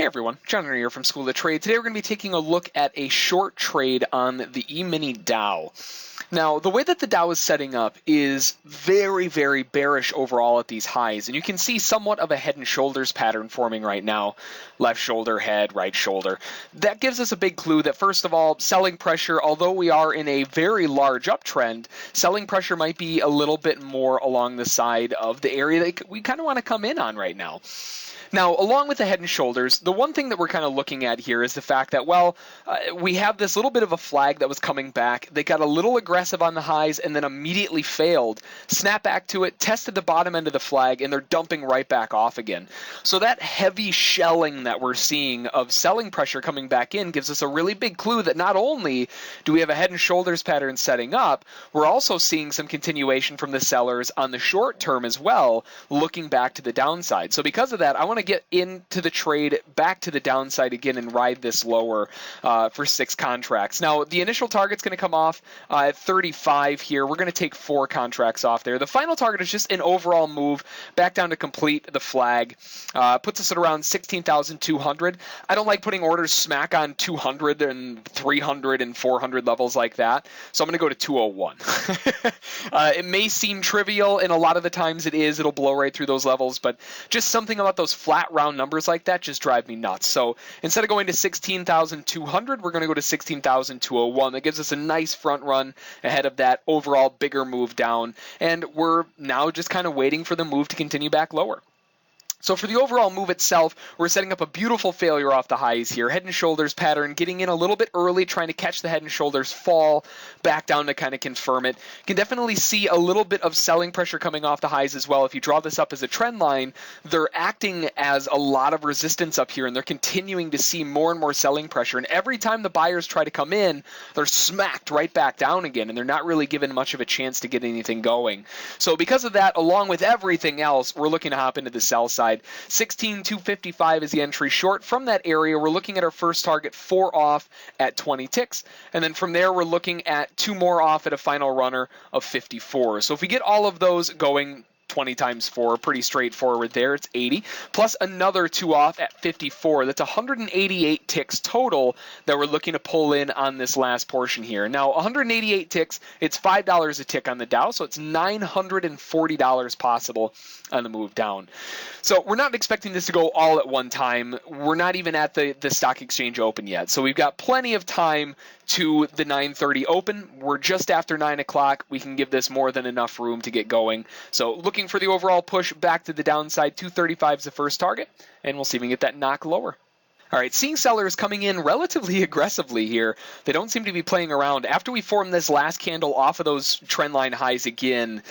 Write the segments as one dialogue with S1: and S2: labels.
S1: Hey everyone, John here from School of Trade. Today we're going to be taking a look at a short trade on the E-Mini Dow. Now, the way that the Dow is setting up is very, very bearish overall at these highs, and you can see somewhat of a head and shoulders pattern forming right now. Left shoulder, head, right shoulder. That gives us a big clue that, first of all, selling pressure, although we are in a very large uptrend, selling pressure might be a little bit more along the side of the area that we kind of want to come in on right now. Now, along with the head and shoulders, the one thing that we're kind of looking at here is the fact that, we have this little bit of a flag that was coming back. They got a little aggressive on the highs and then immediately failed, snapped back to it, tested the bottom end of the flag, and they're dumping right back off again. So that heavy shelling that we're seeing of selling pressure coming back in gives us a really big clue that not only do we have a head and shoulders pattern setting up, we're also seeing some continuation from the sellers on the short term as well, looking back to the downside. So because of that, I want to get into the trade back to the downside again and ride this lower for 6 contracts. Now, the initial target's going to come off at 35 here. We're going to take 4 contracts off there. The final target is just an overall move back down to complete the flag. Puts us at around 16,200. I don't like putting orders smack on 200 and 300 and 400 levels like that, so I'm going to go to 201. It may seem trivial, and a lot of the times it is. It'll blow right through those levels, but just something about those flat round numbers like that just drive me nuts. So instead of going to 16,200, we're going to go to 16,201. That gives us a nice front run ahead of that overall bigger move down, and we're now just kind of waiting for the move to continue back lower. So for the overall move itself, we're setting up a beautiful failure off the highs here. Head and shoulders pattern, getting in a little bit early, trying to catch the head and shoulders fall back down to kind of confirm it. You can definitely see a little bit of selling pressure coming off the highs as well. If you draw this up as a trend line, they're acting as a lot of resistance up here, and they're continuing to see more and more selling pressure. And every time the buyers try to come in, they're smacked right back down again, and they're not really given much of a chance to get anything going. So because of that, along with everything else, we're looking to hop into the sell side. 16,255 is the entry short. From that area, we're looking at our first target, 4 off at 20 ticks. And then from there, we're looking at 2 more off at a final runner of 54. So if we get all of those going, 20 times 4, pretty straightforward there. It's 80, plus another 2 off at 54. That's 188 ticks total that we're looking to pull in on this last portion here. Now, 188 ticks, it's $5 a tick on the Dow, so it's $940 possible on the move down. So we're not expecting this to go all at one time. We're not even at the stock exchange open yet. So we've got plenty of time to the 9:30 open. We're just after 9 o'clock. We can give this more than enough room to get going. So looking for the overall push back to the downside. 235 is the first target, and we'll see if we can get that knock lower. All right, seeing sellers coming in relatively aggressively here. They don't seem to be playing around. After we form this last candle off of those trend line highs again,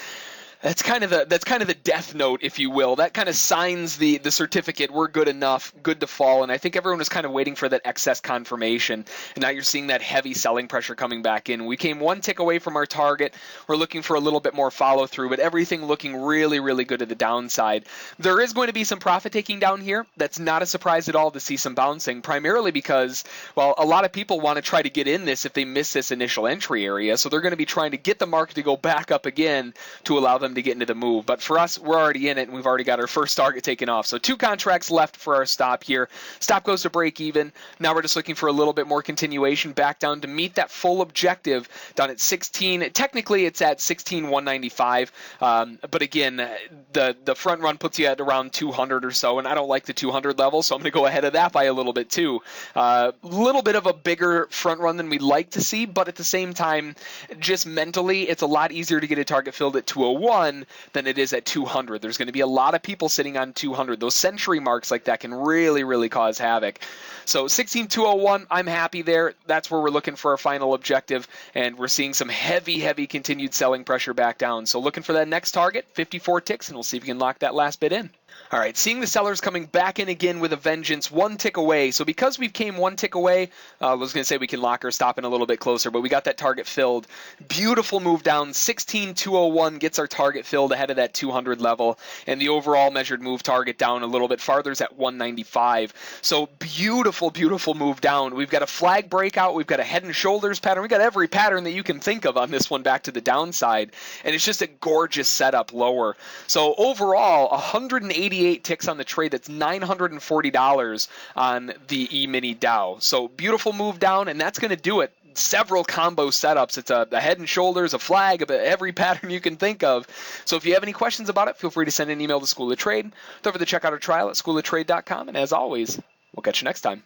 S1: that's kind of the death note, if you will. That kind of signs the certificate. We're good enough, good to fall. And I think everyone was kind of waiting for that excess confirmation. And now you're seeing that heavy selling pressure coming back in. We came 1 tick away from our target. We're looking for a little bit more follow through, but everything looking really, really good to the downside. There is going to be some profit taking down here. That's not a surprise at all to see some bouncing, primarily because, well, a lot of people want to try to get in this if they miss this initial entry area. So they're going to be trying to get the market to go back up again to allow them to get into the move. But for us, we're already in it, and we've already got our first target taken off. So 2 contracts left for our stop here. Stop goes to break even. Now we're just looking for a little bit more continuation back down to meet that full objective down at 16. Technically, it's at 16,195. But again, the front run puts you at around 200 or so, and I don't like the 200 level, so I'm going to go ahead of that by a little bit too. A little bit of a bigger front run than we'd like to see, but at the same time, just mentally, it's a lot easier to get a target filled at 201 than it is at 200. There's going to be a lot of people sitting on 200. Those century marks like that can really, really cause havoc. So 16,201, I'm happy there. That's where we're looking for our final objective, and we're seeing some heavy, heavy continued selling pressure back down. So looking for that next target, 54 ticks, and we'll see if we can lock that last bit in. All right, seeing the sellers coming back in again with a vengeance, 1 tick away. So because we've came 1 tick away, I was going to say we can lock our stop in a little bit closer, but we got that target filled. Beautiful move down. 16,201 gets our target filled ahead of that 200 level, and the overall measured move target down a little bit farther is at 195. So beautiful, beautiful move down. We've got a flag breakout. We've got a head and shoulders pattern. We've got every pattern that you can think of on this one back to the downside, and it's just a gorgeous setup lower. So overall, 188 88 ticks on the trade. That's $940 on the E-Mini Dow. So beautiful move down, and that's going to do it. Several combo setups. It's a head and shoulders, a flag, every pattern you can think of. So if you have any questions about it, feel free to send an email to School of Trade. Don't forget to check out our trial at schooloftrade.com. And as always, we'll catch you next time.